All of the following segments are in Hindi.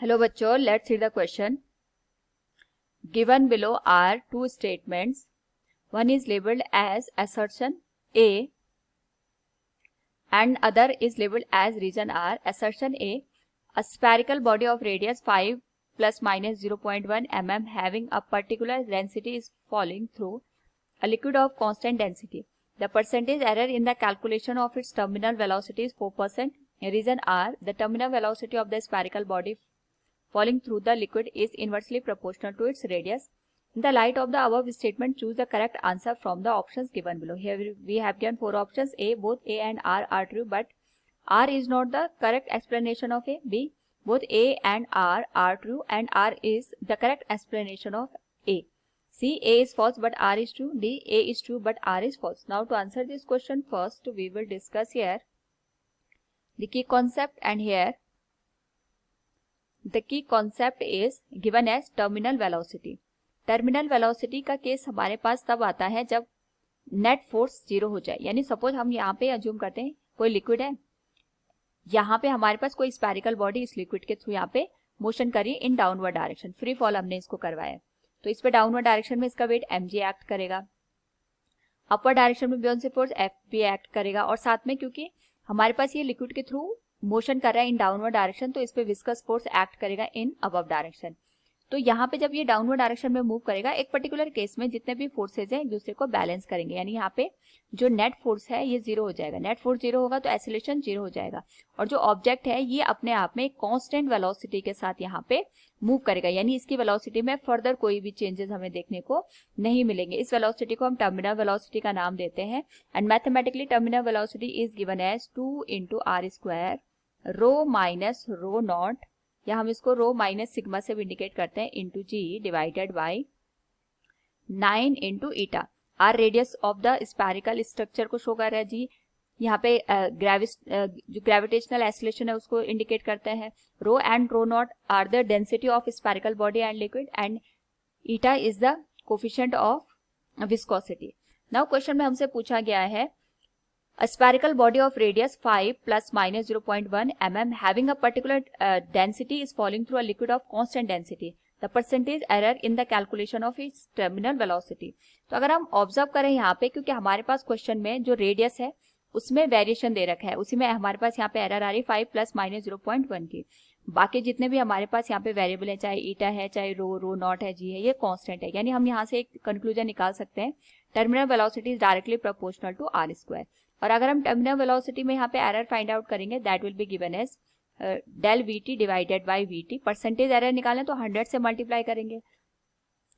हेलो बच्चों, let's see the question. Given below are two statements. One is labeled as assertion A and other is labeled as reason R. Assertion A: a spherical body of radius 5 plus minus 0.1 mm having a particular density is falling through a liquid of constant density. The percentage error in the calculation of its terminal velocity is 4%. Reason R: the terminal velocity of the spherical body falling through the liquid is inversely proportional to its radius. In the light of the above statement, choose the correct answer from the options given below. Here we have given four options. A, both A and R are true, but R is not the correct explanation of A. B, both A and R are true and R is the correct explanation of A. C, A is false but R is true. D, A is true but R is false. Now to answer this question, first we will discuss here the key concept, and here the key concept is given as terminal velocity. Terminal velocity का केस हमारे पास तब आता है जब नेट फोर्स जीरो हो जाए. यानी सपोज हम यहाँ पे अज्यूम करते हैं कोई लिक्विड है, यहाँ पे हमारे पास कोई स्फेरिकल बॉडी इस लिक्विड के थ्रू यहाँ पे मोशन करी in downward direction. Free fall हमने इसको करवाया, तो इस पे डाउनवर्ड डायरेक्शन में इसका वेट mg एक्ट करेगा, अपर डायरेक्शन में बियॉन्ड से फोर्स fp एक्ट करेगा, और साथ में क्योंकि हमारे पास ये लिक्विड के थ्रू मोशन कर रहा है इन डाउनवर्ड डायरेक्शन, तो इस पे विस्कस फोर्स एक्ट करेगा इन अबव डायरेक्शन. तो यहाँ पे जब ये डाउनवर्ड डायरेक्शन में मूव करेगा, एक पर्टिकुलर केस में जितने भी फोर्सेज हैं एक दूसरे को बैलेंस करेंगे. यानी यहाँ पे जो नेट फोर्स है ये जीरो हो जाएगा. नेट फोर्स जीरो होगा तो एक्सीलरेशन जीरो हो जाएगा, और जो ऑब्जेक्ट है ये अपने आप में कांस्टेंट वेलोसिटी के साथ यहाँ पे मूव करेगा. यानी इसकी वेलोसिटी में फर्दर कोई भी चेंजेस हमें देखने को नहीं मिलेंगे. इस वेलोसिटी को हम टर्मिनल वेलोसिटी का नाम देते हैं. And mathematically terminal velocity is given as 2 × r² rho minus rho naught, या हम इसको रो माइनस सिग्मा से इंडिकेट करते हैं, into g divided by 9 × eta. R radius of the spherical structure को शो कर रहा है जी. यहाँ पे जो ग्रेविटेशनल एक्सीलरेशन है उसको इंडिकेट करते हैं. Rho and rho naught are the density of spherical body and liquid, and eta is the coefficient of viscosity. Now question में हमसे पूछा गया है a spherical body of radius 5 plus minus 0.1 mm having a particular density is falling through a liquid of constant density. The percentage error in the calculation of its terminal velocity. तो अगर हम ऑब्जर्व करें यहाँ पे, क्योंकि हमारे पास क्वेश्चन में जो रेडियस है उसमें वेरिएशन दे रखा है, उसी में हमारे पास यहाँ पे एरर आ रही 5 प्लस माइनस 0.1 की. बाकी जितने भी हमारे पास यहाँ पे वेरिएबल है, चाहे ईटा है, चाहे रो नॉट है, जी है, ये कांस्टेंट है. यानी हम यहाँ से एक कंक्लूजन निकाल सकते हैं, terminal velocity is directly proportional to r². और अगर हम टर्मिनल वेलोसिटी में यहाँ पे एरर फाइंड आउट करेंगे, that will be given as del VT divided by VT. Percentage error निकालें तो 100 से मल्टीप्लाई करेंगे.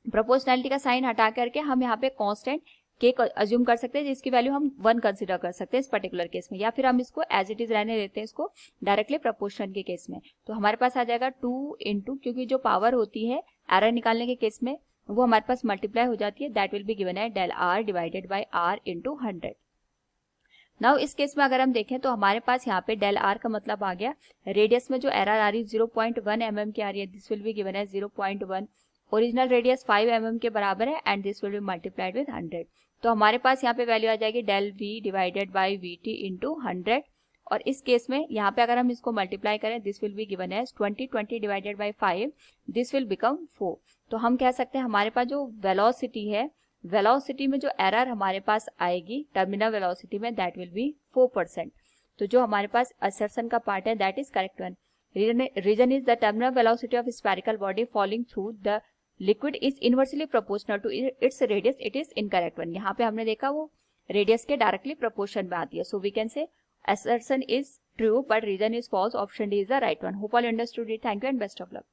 प्रोपोर्शनैलिटी का साइन हटा करके हम यहाँ पे कांस्टेंट के अज्यूम कर सकते हैं, जिसकी वैल्यू हम 1 कंसीडर कर सकते हैं इस पर्टिकुलर केस में, या फिर हम इसको एज इट इज रहने देते हैं इसको डायरेक्टली प्रोपोर्शन के केस में. तो हमारे पास आ जाएगा 2 × क्योंकि जो पावर होती है एरर निकालने के केस में वो हमारे पास मल्टीप्लाई हो जाती है, दैट विल बी गिवन है del R divided by R into 100. Now इस केस में अगर हम देखें तो हमारे पास यहाँ पे डेल आर का मतलब आ गया, रेडियस में जो एरर आ रही 0.1 mm की आ रही है, this will be given as 0.1. Original radius 5 mm के बराबर है and this will be multiplied with 100. तो हमारे पास यहाँ पे वैल्यू आ जाएगी del V divided by V T into 100. और इस केस में यहाँ पे अगर हम इसको मल्टीप्लाई करें, this will be given as 20 divided by 5, this will become 4. तो हम कह सकते हैं हमारे पास जो वेलोसिटी है, वेलोसिटी में जो एरर हमारे पास आएगी टर्मिनल वेलोसिटी में, दैट विल बी 4%. तो जो हमारे पास असर्शन का पार्ट है that is correct one. Reason is the terminal velocity of spherical body falling through the liquid is inversely proportional to its radius. It is incorrect one. यहाँ पे हमने देखा वो रेडियस के डायरेक्टली प्रोपोर्शन में आती है. So we can say assertion is true but reason is false. Option D is the right one. Hope all understood it. Thank you and best of luck.